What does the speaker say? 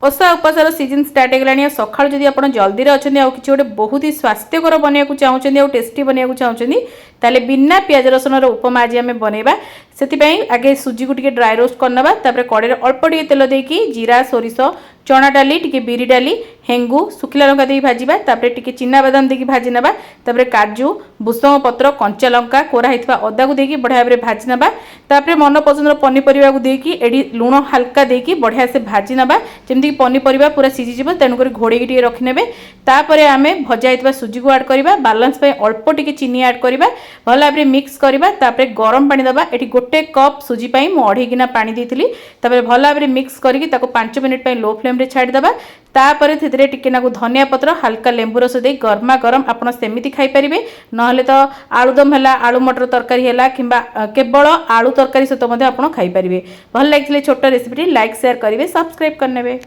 ओषा उपासर season start होगा सकाल जब आप जल्दी अच्छे कि गोटे बहुत ही स्वास्थ्यकर बनवाक चाहते और टेस्टी बनवाक चाहते ताले बिना पियाज रसुन उपमा आज आम बनवा से आगे सुजी को ड्राई रोस्ट करना कड़े अल्प टे तेल देकी जीरा सोरिष चना डाली टी बिरी डाली हेंगू सुखिला लंका दे भाजवा टी चिना बादाम देकी भाजी नवा काजू भूसंग पत्र कंचा लंका कोरा होता अदा को देकी बढ़िया भाव भाजी नवा मन पसंद पनीपरिया को देकी एडी लुण हल्का देकी बढ़िया से भाजी नवा जमीक पनीपरिया पूरा सीझीज तेणुक घोड़े रखिने तापर आम भजा होता सुजी को आड करवा बालांस अल्प टी चीनी आड करवा भल भाव मिक्स करवा गरम पानी दबा ये गोटे कप सुजी मुझे 2.5 गिना पानी देती भल भाव मिक्स करके 5 मिनिट लो फ्लेम रे छाड़ीदबा तापर टिके नाकु धनिया पत्र हल्का लेंबू रस दे गरमा गरम आपड़ सेमती खाईपारे ना तो आलुदम है आलू मटर तरकारी है कि केवल आलू तरकारी सहित आप खाईपारे भल लगे छोट रेसिपी लाइक शेयर करेंगे सब्सक्राइब करने।